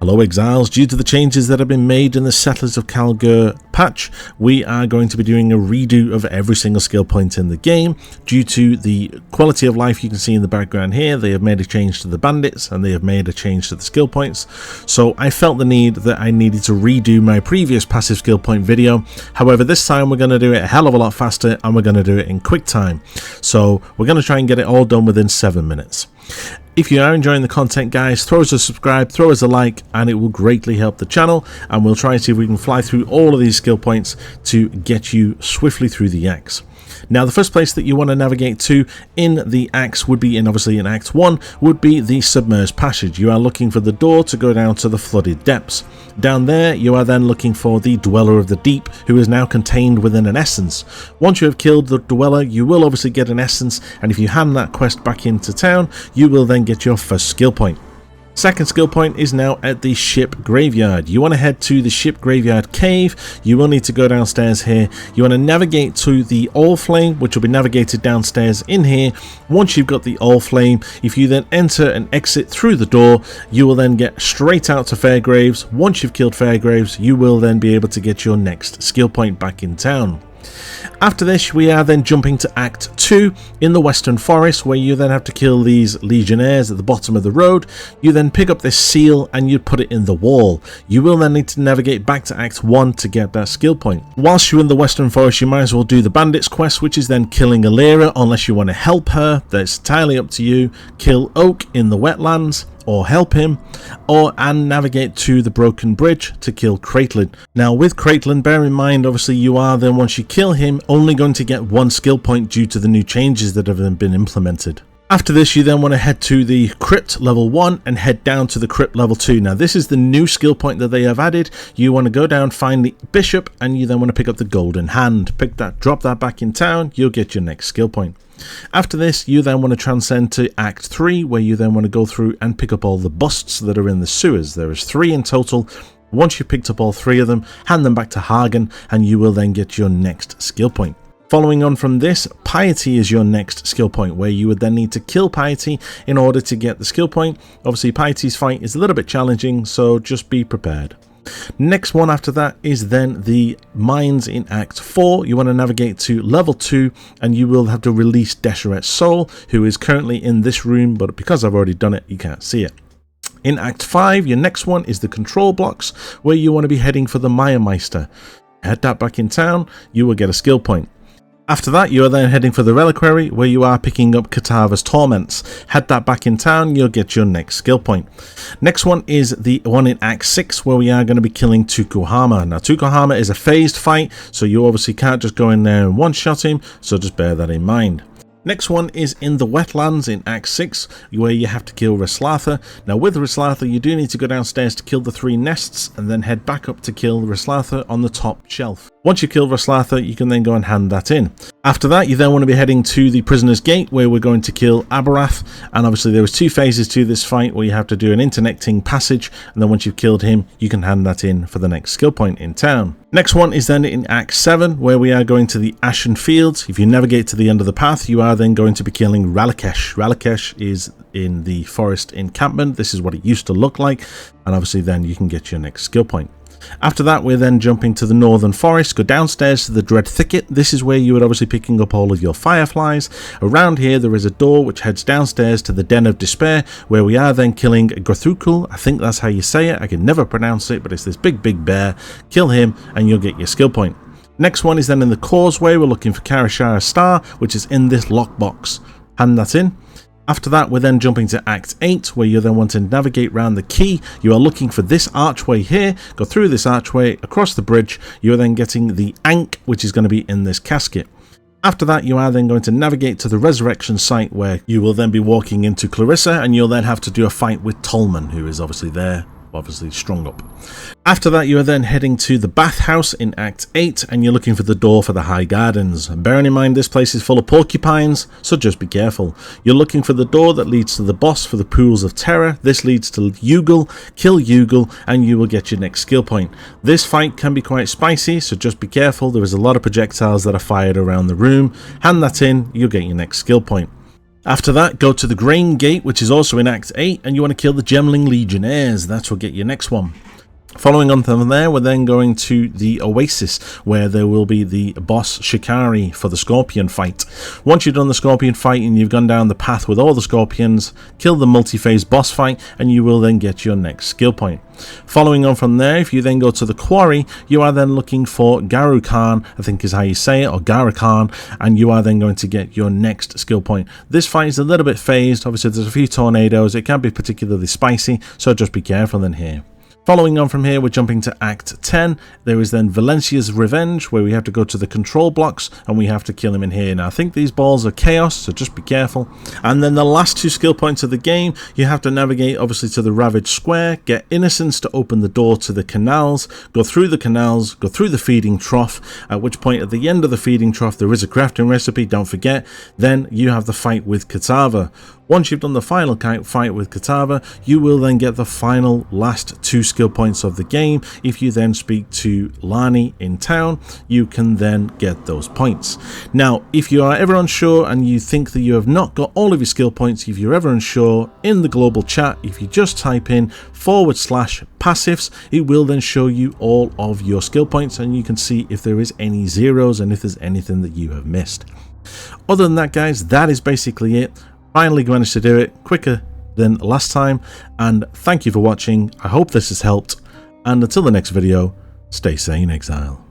Hello Exiles, due to the changes that have been made in the Settlers of Kalgur patch, we are going to be doing a redo of every single skill point in the game. Due to the quality of life you can see in the background here, they have made a change to the bandits and they have made a change to the skill points. So I felt the need that I needed to redo my previous passive skill point video. However, this time we're going to do it a hell of a lot faster and we're going to do it in quick time. So we're going to try and get it all done within 7 minutes. If you are enjoying the content, guys, throw us a subscribe, throw us a like, and it will greatly help the channel, and we'll try and see if we can fly through all of these skill points to get you swiftly through the axe. Now, the first place that you want to navigate to in the axe would be, obviously in Act 1, would be the submerged passage. You are looking for the door to go down to the flooded depths. Down there, you are then looking for the Dweller of the Deep, who is now contained within an essence. Once you have killed the Dweller, you will obviously get an essence, and if you hand that quest back into town, you will then get your first skill point. Second skill point is now at the ship graveyard. You want to head to the ship graveyard cave. You will need to go downstairs here. You want to navigate to the oil flame, which will be navigated downstairs in here. Once you've got the oil flame, if you then enter and exit through the door, you will then get straight out to Fairgraves. Once you've killed Fairgraves, you will then be able to get your next skill point back in town. After this, we are then jumping to Act 2 in the Western Forest, where you then have to kill these legionnaires at the bottom of the road. You then pick up this seal and you put it in the wall. You will then need to navigate back to Act 1 to get that skill point. Whilst you're in the Western Forest, you might as well do the bandits quest, which is then killing Alira, unless you want to help her. That's entirely up to you. Kill Oak in the wetlands, or help him, and navigate to the broken bridge to kill Caitlin. Now with Caitlin, bear in mind, obviously you are then, once you kill him, only going to get 1 skill point due to the new changes that have been implemented. After this, you then want to head to the crypt level 1 and head down to the crypt level 2. Now this is the new skill point that they have added. You want to go down, find the bishop, and you then want to pick up the golden hand. Drop that back in town, you'll get your next skill point. After this, you then want to transcend to Act 3, where you then want to go through and pick up all the busts that are in the sewers. There is 3 in total. Once you've picked up all 3 of them, hand them back to Hagen, and you will then get your next skill point. Following on from this, Piety is your next skill point, where you would then need to kill Piety in order to get the skill point. Obviously, Piety's fight is a little bit challenging, so just be prepared. Next one after that is then the mines in Act 4. You want to navigate to level 2 and you will have to release Desheret's soul, who is currently in this room, but because I've already done it, you can't see it. In Act 5, your next one is the control blocks, where you want to be heading for the Mayameister. Head that back in town, you will get a skill point. After that, you are then heading for the reliquary, where you are picking up Katava's Torments. Head that back in town, you'll get your next skill point. Next one is the one in Act 6, where we are going to be killing Tukohama. Now, Tukohama is a phased fight, so you obviously can't just go in there and one-shot him, so just bear that in mind. Next one is in the wetlands in Act 6, where you have to kill Reslatha. Now with Reslatha, you do need to go downstairs to kill the 3 nests, and then head back up to kill Reslatha on the top shelf. Once you kill Reslatha, you can then go and hand that in. After that, you then want to be heading to the Prisoner's Gate, where we're going to kill Abarath, and obviously there was 2 phases to this fight, where you have to do an interconnecting passage, and then once you've killed him, you can hand that in for the next skill point in town. Next one is then in Act 7, where we are going to the Ashen Fields. If you navigate to the end of the path, you are then going to be killing Ralakesh. Ralakesh is in the forest encampment. This is what it used to look like, and obviously then you can get your next skill point. After that, we're then jumping to the northern forest, go downstairs to the Dread Thicket. This is where you would obviously picking up all of your fireflies. Around here, there is a door which heads downstairs to the Den of Despair, where we are then killing Gothukul. I think that's how you say it. I can never pronounce it, but it's this big bear. Kill him and you'll get your skill point. Next one is then in the Causeway. We're looking for Karashara's Star, which is in this lockbox. Hand that in. After that, we're then jumping to Act 8, where you then want to navigate around the key. You are looking for this archway here. Go through this archway, across the bridge. You are then getting the Ankh, which is going to be in this casket. After that, you are then going to navigate to the resurrection site, where you will then be walking into Clarissa, and you'll then have to do a fight with Tolman, who is obviously there, obviously strung up. After that, you are then heading to the bathhouse in Act 8, and you're looking for the door for the High Gardens. Bearing in mind this place is full of porcupines, so just be careful. You're looking for the door that leads to the boss for the Pools of Terror. This leads to Yugal. Kill Yugal and you will get your next skill point. This fight can be quite spicy, so just be careful. There is a lot of projectiles that are fired around the room. Hand that in, you'll get your next skill point. After that, go to the Grain Gate, which is also in Act 8, and you want to kill the Gemling Legionnaires. That's what get your next one. Following on from there, we're then going to the Oasis, where there will be the boss Shikari for the Scorpion fight. Once you've done the Scorpion fight and you've gone down the path with all the Scorpions, kill the multi-phase boss fight, and you will then get your next skill point. Following on from there, if you then go to the Quarry, you are then looking for Garu Khan, I think is how you say it, or Garu Khan, and you are then going to get your next skill point. This fight is a little bit phased. Obviously, there's a few tornadoes. It can be particularly spicy, so just be careful in here. Following on from here, we're jumping to Act 10. There is then Valencia's Revenge, where we have to go to the control blocks and we have to kill him in here. Now, I think these balls are chaos, so just be careful. And then the last 2 skill points of the game, you have to navigate obviously to the Ravaged Square, get Innocence to open the door to the canals, go through the canals, go through the feeding trough, at which point at the end of the feeding trough there is a crafting recipe, don't forget. Then you have the fight with Katava. Once you've done the final fight with Katava, you will then get the final last 2 skill points of the game. If you then speak to Lani in town, you can then get those points. Now, if you are ever unsure and you think that you have not got all of your skill points, if you're ever unsure, in the global chat, if you just type in /passives, it will then show you all of your skill points and you can see if there is any zeros and if there's anything that you have missed. Other than that, guys, that is basically it. Finally managed to do it quicker than last time, and thank you for watching. I hope this has helped, and until the next video, stay sane, Exile.